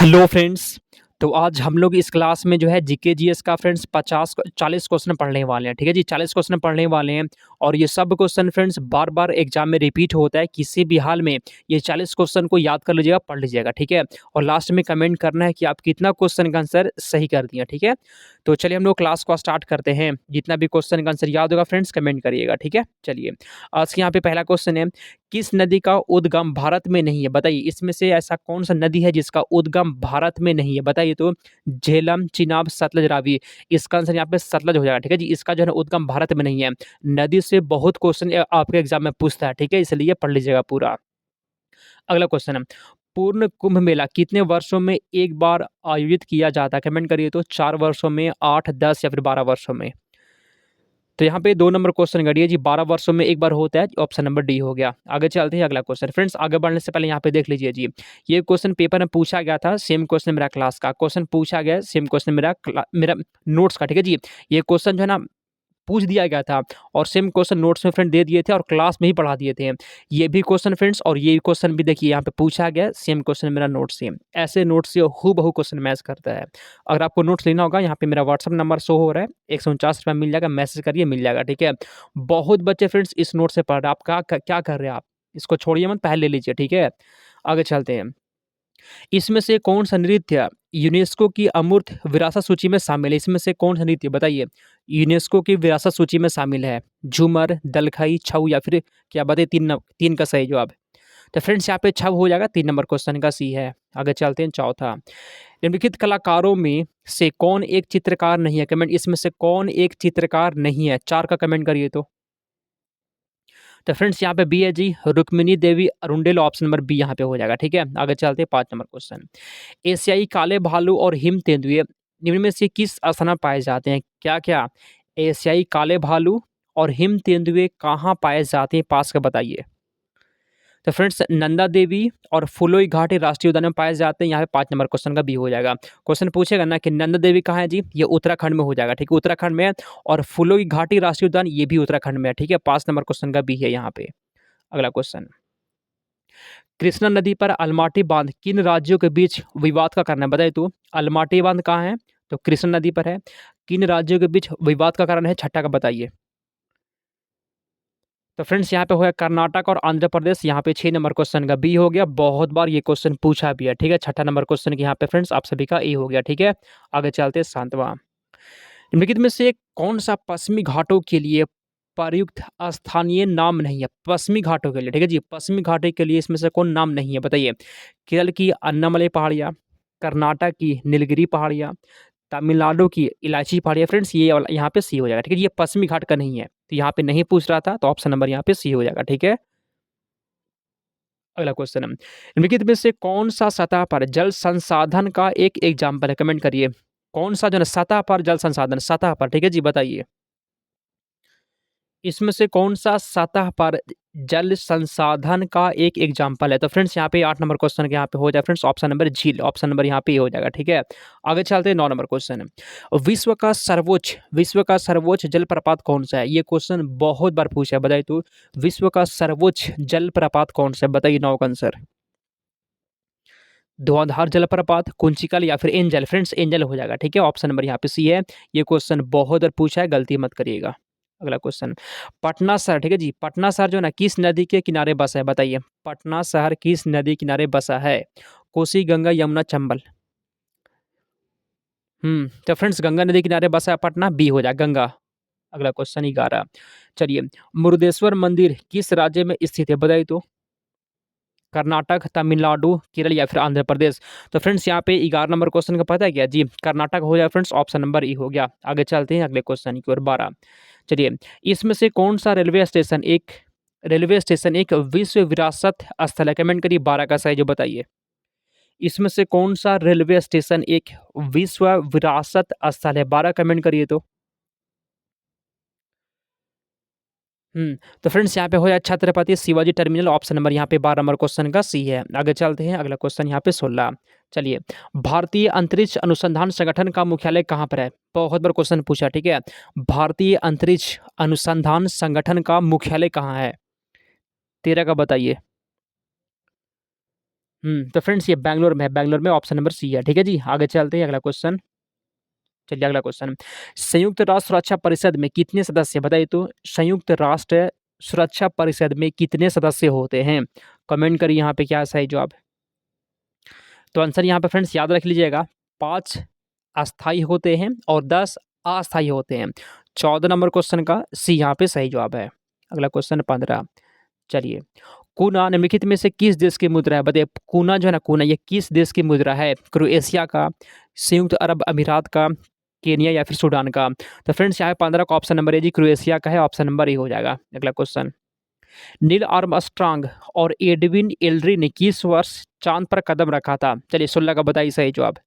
Hello friends. तो आज हम लोग इस क्लास में जो है जीके जीएस का फ्रेंड्स 40 क्वेश्चन पढ़ने वाले हैं। ठीक है जी, 40 क्वेश्चन पढ़ने वाले हैं और ये सब क्वेश्चन फ्रेंड्स बार बार एग्जाम में रिपीट होता है। किसी भी हाल में ये 40 क्वेश्चन को याद कर लीजिएगा, पढ़ लीजिएगा। ठीक है, और लास्ट में कमेंट करना है कि आप कितना क्वेश्चन का आंसर सही कर दिया। ठीक है, तो चलिए हम लोग क्लास को स्टार्ट करते हैं। जितना भी क्वेश्चन का आंसर याद होगा फ्रेंड्स कमेंट करिएगा। ठीक है, चलिए आज के यहाँ पे पहला क्वेश्चन है, किस नदी का उद्गम भारत में नहीं है? बताइए, इसमें से ऐसा कौन सा नदी है जिसका उद्गम भारत में नहीं है? बताइए तो। झेलम, चिनाब, सतलज, रावी। इसका आंसर यहाँ पे सतलज हो जाएगा। ठीक है जी, इसका जो है ना उद्गम भारत में नहीं है। नदी से बहुत क्वेश्चन आपके एग्जाम में पूछता है। ठीक है, इसलिए पढ़ लीजिएगा पूरा। अगला क्वेश्चन है, पूर्ण कुंभ मेला कितने वर्षों में एक बार आयोजित किया जाता है? कमेंट करिए तो। 4 वर्षों में, 8, 10 या फिर 12 वर्षों में? तो यहाँ पे 2 नंबर क्वेश्चन करिए जी, 12 वर्षों में एक बार होता है। ऑप्शन नंबर डी हो गया। आगे चलते हैं अगला क्वेश्चन। फ्रेंड्स आगे बढ़ने से पहले यहाँ पे देख लीजिए जी, ये क्वेश्चन पेपर में पूछा गया था। सेम क्वेश्चन मेरा क्लास का क्वेश्चन पूछा गया, सेम क्वेश्चन मेरा नोट्स का। ठीक है जी, ये क्वेश्चन जो है ना पूछ दिया गया था और सेम क्वेश्चन नोट्स में फ्रेंड दे दिए थे और क्लास में ही पढ़ा दिए थे। ये भी क्वेश्चन फ्रेंड्स और ये क्वेश्चन भी देखिए यहाँ पे पूछा गया, सेम क्वेश्चन मेरा नोट सेम। ऐसे नोट से हूबहू क्वेश्चन मैच करता है। अगर आपको नोट्स लेना होगा, यहाँ पे मेरा व्हाट्सअप नंबर शो हो रहा है, 149 रुपये मिल जाएगा, मैसेज करिए मिल जाएगा। ठीक है, बहुत बच्चे फ्रेंड्स इस नोट से पढ़ रहे हैं। आप क्या कर रहे हैं? आप इसको छोड़िए मत, पहले ले लीजिए। ठीक है, आगे चलते हैं। इसमें से कौन सा नृत्य यूनेस्को की अमूर्त विरासत सूची में शामिल है? इसमें से कौन सा नृत्य बताइए यूनेस्को की विरासत सूची में शामिल है? झूमर, दलखई, छऊ या फिर क्या बताइए? तीन का सही जवाब। तो फ्रेंड्स यहाँ पे छऊ हो जाएगा, 3 नंबर क्वेश्चन का सी है। आगे चलते हैं चौथा, निम्नलिखित कलाकारों में से कौन एक चित्रकार नहीं है? कमेंट, इसमें से कौन एक चित्रकार नहीं है? 4 का कमेंट करिए तो। तो फ्रेंड्स यहाँ पे बी है जी, रुक्मिणी देवी अरुंडेल। ऑप्शन नंबर बी यहाँ पे हो जाएगा। ठीक है, आगे चलते हैं 5 नंबर क्वेश्चन। एशियाई काले भालू और हिम तेंदुए निम्न में से किस स्थान पर पाए जाते हैं? क्या क्या? एशियाई काले भालू और हिम तेंदुए कहाँ पाए जाते हैं? पास का बताइए। तो फ्रेंड्स नंदा देवी और फुलोई घाटी राष्ट्रीय उद्यान में पाए जाते हैं। यहाँ पे 5 नंबर क्वेश्चन का बी हो जाएगा। क्वेश्चन पूछेगा ना कि नंदा देवी कहाँ है जी, ये उत्तराखंड में हो जाएगा। ठीक है, उत्तराखंड में है। और फुलोई घाटी राष्ट्रीय उद्यान ये भी उत्तराखंड में है। ठीक है, 5 नंबर क्वेश्चन का बी है यहाँ पे। अगला क्वेश्चन, कृष्णा नदी पर अलमाटी बांध किन राज्यों के बीच विवाद का कारण है? बताइए तो। अलमाटी बांध कहाँ है? तो कृष्णा नदी पर है। किन राज्यों के बीच विवाद का कारण है? 6 का बताइए। तो फ्रेंड्स यहाँ पे हो गया कर्नाटक और आंध्र प्रदेश। यहाँ पे 6 नंबर क्वेश्चन का बी हो गया। बहुत बार ये क्वेश्चन पूछा भी है। ठीक है, 6 नंबर क्वेश्चन के यहाँ पे फ्रेंड्स आप सभी का ए हो गया। ठीक है, आगे चलते हैं 7वां, निम्नलिखित में से कौन सा पश्चिमी घाटों के लिए प्रयुक्त स्थानीय नाम नहीं है? पश्चिमी घाटों के लिए। ठीक है जी, पश्चिमी घाटों के लिए इसमें से कौन नाम नहीं है? बताइए। केरल की अन्नामलई पहाड़ियाँ, कर्नाटक की नीलगिरी पहाड़ियाँ, तमिलनाडु की इलायची पहाड़ियाँ। फ्रेंड्स ये वाला यहाँ पे सी हो जाएगा। ठीक है, ये पश्चिमी घाट का नहीं है, तो यहाँ पे नहीं पूछ रहा था, तो ऑप्शन नंबर यहाँ पे सी हो जाएगा। ठीक है, अगला क्वेश्चन है, निम्नलिखित में से कौन सा सतह पर जल संसाधन का एक एग्जाम्पल है? कमेंट करिए। कौन सा जो है सतह पर जल संसाधन, सतह पर। ठीक है जी, बताइए। इसमें से कौन सा सतह पर जल संसाधन का एक एग्जाम्पल है? तो फ्रेंड्स यहाँ पे 8 नंबर क्वेश्चन के यहाँ पे हो जाए फ्रेंड्स ऑप्शन नंबर झील। ऑप्शन नंबर यहाँ पे हो जाएगा। ठीक है, आगे चलते हैं 9 नंबर क्वेश्चन। विश्व का सर्वोच्च जलप्रपात कौन सा है? ये क्वेश्चन बहुत बार पूछा है। बताइए तो, विश्व का सर्वोच्च जलप्रपात कौन सा है? बताइए 9 का आंसर। धुआंधार जलप्रपात, कुंचिकल या फिर एंजल? फ्रेंड्स एंजल हो जाएगा। ठीक है, ऑप्शन नंबर यहाँ पे सी है। ये क्वेश्चन बहुत बार पूछा है, गलती मत करिएगा। अगला क्वेश्चन, पटना शहर। ठीक है जी, पटना शहर जो है ना किस नदी के किनारे बसा है? बताइए, पटना शहर किस नदी किनारे बसा है? कोसी, गंगा, यमुना, चंबल? तो फ्रेंड्स गंगा नदी किनारे बसा है पटना, बी हो जाए गंगा। अगला क्वेश्चन 11, चलिए, मुरुदेश्वर मंदिर किस राज्य में स्थित है? बताइए तो। कर्नाटक, तमिलनाडु, केरल या फिर आंध्र प्रदेश? तो फ्रेंड्स यहाँ पे 11 नंबर क्वेश्चन का पता है क्या जी, कर्नाटक हो जाए फ्रेंड्स, ऑप्शन नंबर ई हो गया। आगे चलते हैं अगले क्वेश्चन की ओर 12, चलिए, इसमें से कौन सा रेलवे स्टेशन एक विश्व विरासत स्थल है? कमेंट करिए 12 का सही जो बताइए। इसमें से कौन सा रेलवे स्टेशन एक विश्व विरासत स्थल है? 12 कमेंट करिए तो। तो फ्रेंड्स यहाँ पे हो जाए Chhatrapati Shivaji terminal. Option number यहाँ पे 12 नंबर क्वेश्चन का सी है। आगे चलते हैं अगला क्वेश्चन यहाँ पे 16, चलिए, भारतीय अंतरिक्ष अनुसंधान संगठन का मुख्यालय कहाँ पर है? बहुत बार क्वेश्चन पूछा। ठीक है, भारतीय अंतरिक्ष अनुसंधान संगठन का मुख्यालय कहाँ है? 13 का बताइए। तो फ्रेंड्स ये बैंगलोर में है, बैंगलोर में ऑप्शन नंबर सी है। ठीक है जी, आगे चलते हैं अगला क्वेश्चन। चलिए अगला क्वेश्चन, संयुक्त राष्ट्र सुरक्षा परिषद में कितने सदस्य, बताइए तो संयुक्त राष्ट्र सुरक्षा परिषद में कितने सदस्य होते हैं? कमेंट करिए यहाँ पे क्या सही जवाब। तो आंसर यहाँ पे फ्रेंड्स याद रख लीजिएगा, 5 अस्थाई होते हैं और 10 अस्थाई होते हैं। 14 नंबर क्वेश्चन का सी यहाँ पे सही जवाब है। अगला क्वेश्चन 15। चलिए, कूना निम्नलिखित में से किस देश की मुद्रा है? बताइए, कूना जो है ना, कूना ये किस देश की मुद्रा है? क्रोएशिया का, संयुक्त अरब अमीरात का, केनिया या फिर सूडान का? तो फ्रेंड्स यहाँ पे 15 का ऑप्शन नंबर ए जी क्रोएशिया का है, ऑप्शन नंबर ए हो जाएगा। अगला क्वेश्चन, नील आर्मस्ट्रांग और एडविन एल्ड्रिन ने किस वर्ष चांद पर कदम रखा था? चलिए 16 का बताइए सही जवाब।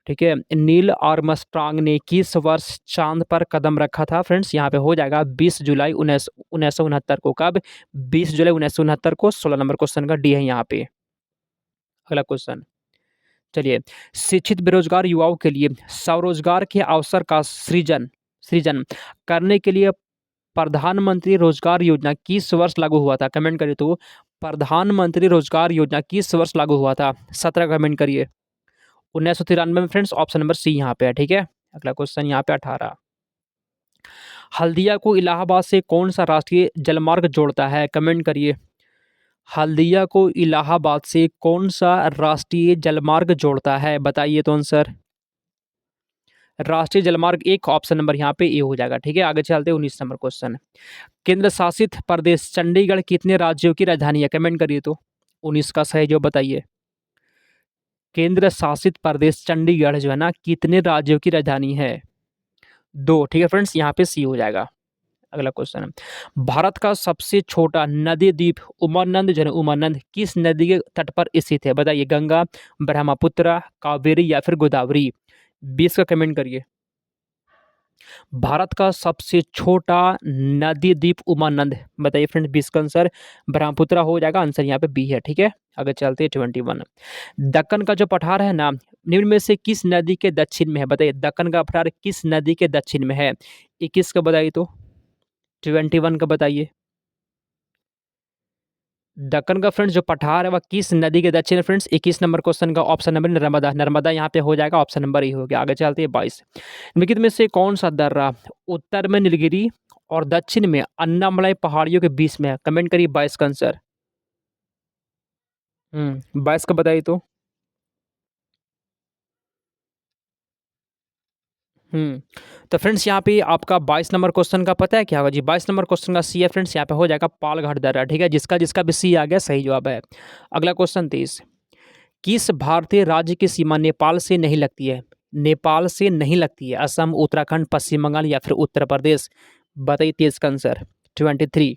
ठीक है, नील आर्मस्ट्रांग ने किस वर्ष चांद पर कदम रखा था? फ्रेंड्स यहाँ पे हो जाएगा 20 जुलाई 1969 को। कब? 20 जुलाई 1969 को। 16 नंबर क्वेश्चन का डी है यहाँ पे। अगला क्वेश्चन, चलिए, शिक्षित बेरोजगार युवाओं के लिए स्वरोजगार के अवसर का सृजन सृजन करने के लिए प्रधानमंत्री रोजगार योजना किस वर्ष लागू हुआ था? कमेंट करिए तो प्रधानमंत्री रोजगार योजना किस वर्ष लागू हुआ था? 17 कमेंट करिए। 1993 में फ्रेंड्स, ऑप्शन नंबर सी यहाँ पे है। ठीक है, अगला क्वेश्चन यहाँ पे 18, हल्दिया को इलाहाबाद से कौन सा राष्ट्रीय जलमार्ग जोड़ता है? कमेंट करिए, हल्दिया को इलाहाबाद से कौन सा राष्ट्रीय जलमार्ग जोड़ता है? बताइए तो आंसर। राष्ट्रीय जलमार्ग एक, ऑप्शन नंबर यहाँ पे ए हो जाएगा। ठीक है, आगे चलते हैं 19 नंबर क्वेश्चन, केंद्र शासित प्रदेश चंडीगढ़ कितने राज्यों की राजधानी है? कमेंट करिए तो 19 का सही जो बताइए। केंद्र शासित प्रदेश चंडीगढ़ जो है ना, कितने राज्यों की राजधानी है? 2। ठीक है फ्रेंड्स, यहाँ पे सी हो जाएगा। अगला क्वेश्चन है, भारत का सबसे छोटा नदी द्वीप उमानंद जो है, उमानंद किस नदी के तट पर स्थित है? बताइए, गंगा, ब्रह्मपुत्र, कावेरी या फिर गोदावरी? 20 का कमेंट करिए। भारत का सबसे छोटा नदी द्वीप उमानंद, बताइए फ्रेंड। 20 का आंसर ब्रह्मपुत्र हो जाएगा, आंसर यहाँ पे बी है। ठीक है, आगे चलते हैं 21, दक्कन का जो पठार है ना, निम्न में से किस नदी के दक्षिण में है? बताइए, दक्कन का पठार किस नदी के दक्षिण में है? 21 का बताइए तो 21 का बताइए। दक्कन का फ्रेंड्स जो पठार है वह किस नदी के दक्षिण? फ्रेंड्स 21 नंबर क्वेश्चन का ऑप्शन नंबर नर्मदा, नर्मदा यहाँ पे हो जाएगा, ऑप्शन नंबर ए हो गया। आगे चलते हैं 22, निम्नलिखित में से कौन सा दर्रा उत्तर में नीलगिरी और दक्षिण में अन्नामलाई पहाड़ियों के बीच में है? कमेंट करिए 22 का आंसर। 22 का बताइए तो। हम्म तो फ्रेंड्स यहाँ पे आपका 22 नंबर क्वेश्चन का पता है क्या होगा जी? 22 नंबर क्वेश्चन का सी है फ्रेंड्स, यहाँ पे हो जाएगा पालघाट दर्रा। ठीक है, जिसका जिसका भी सी आ गया सही जवाब है। अगला क्वेश्चन 23, किस भारतीय राज्य की सीमा नेपाल से नहीं लगती है? नेपाल से नहीं लगती है, असम, उत्तराखंड, पश्चिम बंगाल या फिर उत्तर प्रदेश? बताइए 23 का आंसर। 23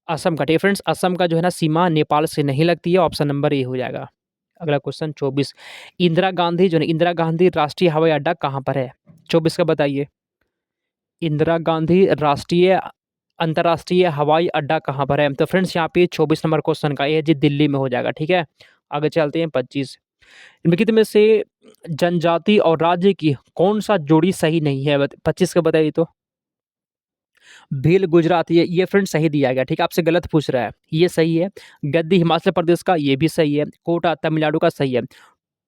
असम का। ठीक है फ्रेंड्स, असम का जो है ना सीमा नेपाल से नहीं लगती है, ऑप्शन नंबर ए हो जाएगा। अगला क्वेश्चन 24, इंदिरा गांधी जो है, इंदिरा गांधी राष्ट्रीय हवाई अड्डा कहाँ पर है? 24 का बताइए। इंदिरा गांधी राष्ट्रीय अंतर्राष्ट्रीय हवाई अड्डा कहाँ पर है? तो फ्रेंड्स यहाँ पे 24 नंबर क्वेश्चन का ये जी दिल्ली में हो जाएगा। ठीक है, आगे चलते हैं 25, निम्नलिखित में से जनजाति और राज्य की कौन सा जोड़ी सही नहीं है? 25 का बताइए तो। भील गुजरात, ये फ्रेंड सही दिया गया। ठीक है, आपसे गलत पूछ रहा है, ये सही है। गद्दी हिमाचल प्रदेश का, ये भी सही है। कोटा तमिलनाडु का सही है।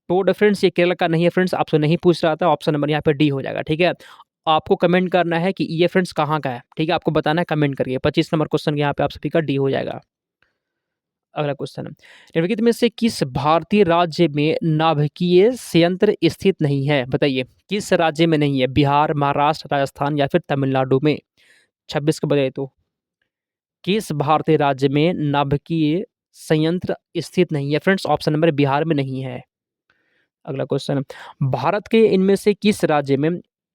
टोड फ्रेंड्स ये केरल का नहीं है फ्रेंड्स, आपसे नहीं पूछ रहा था, ऑप्शन नंबर यहाँ पे डी हो जाएगा। ठीक है, आपको कमेंट करना है कि ये फ्रेंड्स कहाँ का है। ठीक है, आपको बताना है, कमेंट करिए। 25 नंबर क्वेश्चन यहाँ पे आप सभी का डी हो जाएगा। अगला क्वेश्चन, निम्नलिखित में से किस भारतीय राज्य में नाभिकीय संयंत्र स्थित नहीं है? बताइए, किस राज्य में नहीं है? बिहार, महाराष्ट्र, राजस्थान या फिर तमिलनाडु में? 26 का बताइए तो। किस भारतीय राज्य में नाभिकीय संयंत्र स्थित नहीं है? फ्रेंड्स ऑप्शन नंबर बिहार में नहीं है। अगला क्वेश्चन, भारत के इनमें से किस राज्य में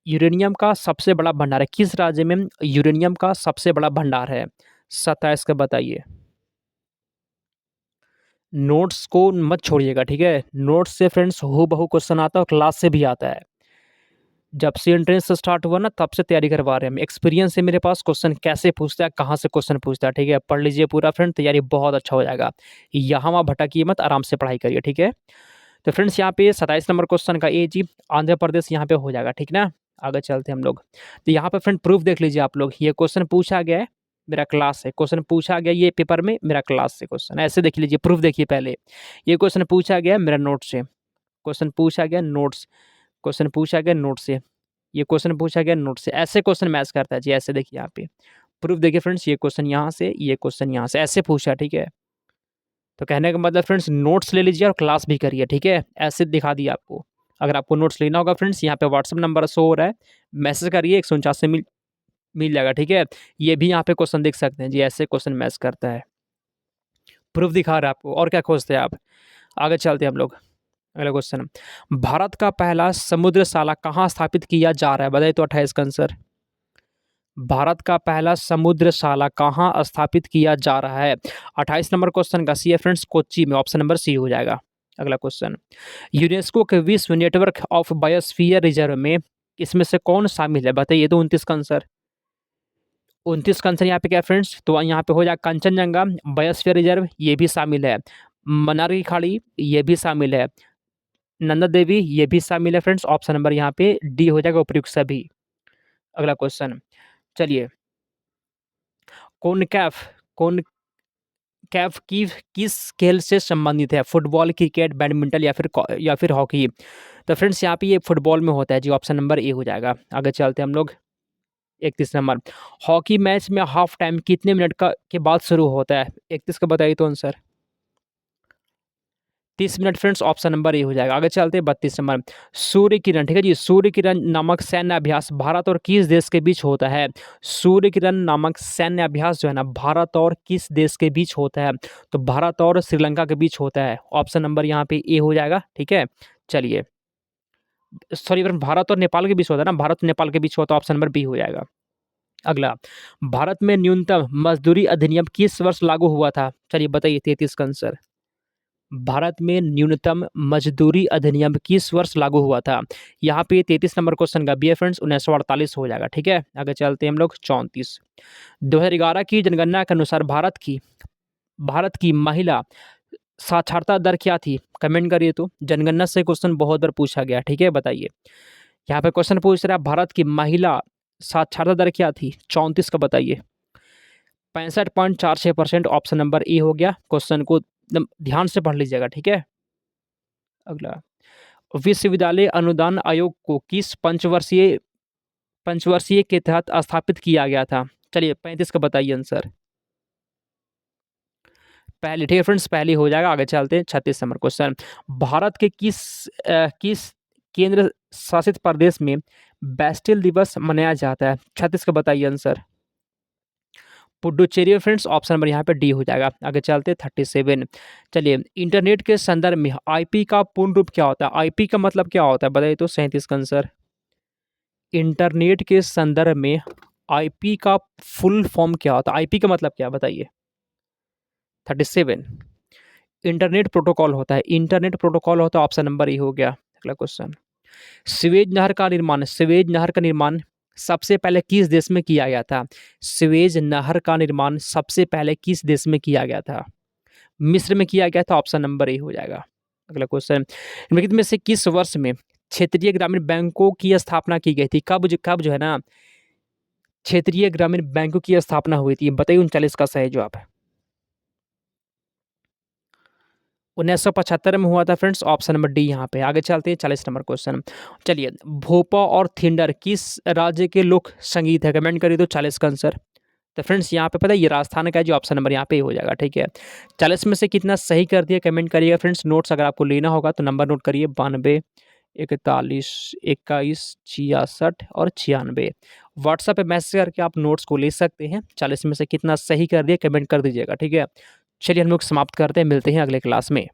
यूरेनियम का सबसे बड़ा भंडार है? किस राज्य में यूरेनियम का सबसे बड़ा भंडार है? 27 का बताइए। नोट्स को मत छोड़िएगा। ठीक है, नोट्स से फ्रेंड्स हूबहू क्वेश्चन आता है और क्लास से भी आता है। जब से एंट्रेंस स्टार्ट हुआ ना तब से तैयारी करवा रहे हैं हम। एक्सपीरियंस है मेरे पास, क्वेश्चन कैसे पूछता है, कहाँ से क्वेश्चन पूछता है। ठीक है, पढ़ लीजिए पूरा फ्रेंड, तैयारी बहुत अच्छा हो जाएगा। यहाँ वहाँ भटकिए मत, आराम से पढ़ाई करिए। ठीक है, तो फ्रेंड्स यहाँ पे 27 नंबर क्वेश्चन का ए जी आंध्र प्रदेश यहाँ पे हो जाएगा। ठीक ना, आगे चलते हैं हम लोग। तो यहाँ पे फ्रेंड प्रूफ देख लीजिए आप लोग, ये क्वेश्चन पूछा गया है मेरा क्लास है। क्वेश्चन पूछा गया ये पेपर में, मेरा क्लास से क्वेश्चन, ऐसे देख लीजिए, प्रूफ देखिए पहले। ये क्वेश्चन पूछा गया मेरा नोट से, क्वेश्चन पूछा गया नोट्स, क्वेश्चन पूछा गया नोट से, ये क्वेश्चन पूछा गया नोट से, ऐसे क्वेश्चन मैच करता है जी। ऐसे देखिए यहाँ पे प्रूफ देखिए फ्रेंड्स, ये क्वेश्चन यहाँ से, ये क्वेश्चन यहाँ से, ऐसे पूछा, ठीक है। तो कहने का मतलब फ्रेंड्स, नोट्स ले लीजिए और क्लास भी करिए, ठीक है। ऐसे दिखा दिया आपको। अगर आपको नोट्स लेना होगा फ्रेंड्स, यहाँ पे व्हाट्सअप नंबर शो हो रहा है, मैसेज करिए, 149 से मिल जाएगा, ठीक है। ये भी यहाँ पे क्वेश्चन देख सकते हैं जी, ऐसे क्वेश्चन मैच करता है। प्रूफ दिखा रहा है आपको, और क्या खोजते हैं आप। आगे चलते हैं हम लोग। अगला क्वेश्चन, भारत का पहला समुद्रशाला कहाँ स्थापित किया जा रहा है, बताइए तो 28 का आंसर। भारत का पहला समुद्रशाला कहाँ स्थापित किया जा रहा है। 28 नंबर क्वेश्चन का सी है फ्रेंड्स, कोच्चि में, ऑप्शन नंबर सी हो जाएगा। अगला क्वेश्चन, यूनेस्को के विश्व नेटवर्क ऑफ बायोस्फीयर रिजर्व में इसमें से कौन शामिल है, बताइए तो 29 का आंसर। 29 का आंसर यहाँ पे क्या फ्रेंड्स, तो यहाँ पे हो जाएगा कंचनजंगा, बायोस्फीयर रिजर्व ये भी शामिल है, मन्नार की खाड़ी ये भी शामिल है, नंदा देवी ये भी शामिल है फ्रेंड्स। ऑप्शन नंबर यहाँ पे डी हो जाएगा, उपयुक्त सभी। अगला क्वेश्चन, चलिए, कॉनकैफ कॉनकैफ की किस खेल से संबंधित है, फुटबॉल, क्रिकेट, बैडमिंटन या फिर हॉकी। तो फ्रेंड्स यहाँ पे ये फुटबॉल में होता है जी, ऑप्शन नंबर ए हो जाएगा। आगे चलते हैं हम लोग। 31 नंबर, हॉकी मैच में हाफ टाइम कितने मिनट का के बाद शुरू होता है, 31 का बताइए तो answer. 30 minute friends, option number A हो जाएगा। आगे चलते हैं 32 नंबर, सूर्य किरण, ठीक है जी, सूर्य किरण नामक सैन्य अभ्यास भारत और किस देश के बीच होता है। सूर्य किरण नामक सैन्य अभ्यास जो है ना, भारत और किस देश के बीच होता है, तो भारत और श्रीलंका के बीच होता है। ऑप्शन नंबर यहाँ पे ए हो जाएगा, ठीक है। चलिए, सॉरी फ्रेंड, भारत और नेपाल के बीच होता है ना, भारत और नेपाल के बीच होता है, ऑप्शन नंबर बी हो जाएगा। अगला, भारत में न्यूनतम मजदूरी अधिनियम किस वर्ष लागू हुआ था, चलिए बताइए 33 का आंसर। भारत में न्यूनतम मजदूरी अधिनियम किस वर्ष लागू हुआ था। यहाँ पे 33 नंबर क्वेश्चन का बी है फ्रेंड्स, 1948 हो जाएगा, ठीक है। आगे चलते हैं हम लोग 34, 2011 की जनगणना के अनुसार भारत की महिला साक्षरता दर क्या थी, कमेंट करिए तो। जनगणना से क्वेश्चन बहुत बार पूछा गया, ठीक है, बताइए। यहाँ पे क्वेश्चन पूछ रहा है भारत की महिला साक्षरता दर क्या थी, 34 का बताइए। 65.46%, ऑप्शन नंबर ए हो गया। क्वेश्चन को एकदम ध्यान से पढ़ लीजिएगा, ठीक है। अगला, विश्वविद्यालय अनुदान आयोग को किस पंचवर्षीय के तहत स्थापित किया गया था, चलिए 35 का बताइए आंसर। पहले, ठीक है फ्रेंड्स, पहले हो जाएगा। आगे चलते हैं 36 नंबर क्वेश्चन, भारत के किस केंद्र शासित प्रदेश में बैस्टिल दिवस मनाया जाता है, 36 का बताइए answer. Puducherry friends, option number यहाँ पे डी हो जाएगा। आगे चलते 37, चलिए, इंटरनेट के संदर्भ में आईपी का पूर्ण रूप क्या होता है, आईपी का मतलब क्या होता है, बताइए तो 37 का आंसर। इंटरनेट के संदर्भ में आईपी का फुल फॉर्म क्या होता है, आईपी का मतलब क्या, बताइए। 37, इंटरनेट प्रोटोकॉल होता है, इंटरनेट प्रोटोकॉल होता है, ऑप्शन नंबर ए हो गया। अगला क्वेश्चन, स्वेज नहर का निर्माण सबसे पहले किस देश में किया गया था, स्वेज नहर का निर्माण सबसे पहले किस देश में किया गया था, मिस्र में किया गया था, ऑप्शन नंबर ए हो जाएगा। अगला क्वेश्चन, निम्नलिखित में से किस वर्ष में क्षेत्रीय ग्रामीण बैंकों की स्थापना की गई थी, कब जो है ना क्षेत्रीय ग्रामीण बैंकों की स्थापना हुई थी, बताइए 39 का सही जवाब है। 1975 में हुआ था फ्रेंड्स, ऑप्शन नंबर डी यहाँ पे। आगे चलते हैं 40 नंबर क्वेश्चन, चलिए, भोपा और थिंडर किस राज्य के लोक संगीत है, कमेंट करिए तो 40 का आंसर। तो फ्रेंड्स यहाँ पे पता है ये राजस्थान का है, जो ऑप्शन नंबर यहाँ पे हो जाएगा, ठीक है। 40 में से कितना सही कर दिया कमेंट करिएगा फ्रेंड्स। नोट्स अगर आपको लेना होगा तो नंबर नोट करिए, 92 41 21 66 और 96। व्हाट्सएप पे मैसेज करके आप नोट्स को ले सकते हैं। 40 में से कितना सही कर दिया कमेंट कर दीजिएगा, ठीक है। चलिए हम लोग समाप्त करते हैं, मिलते हैं अगले क्लास में।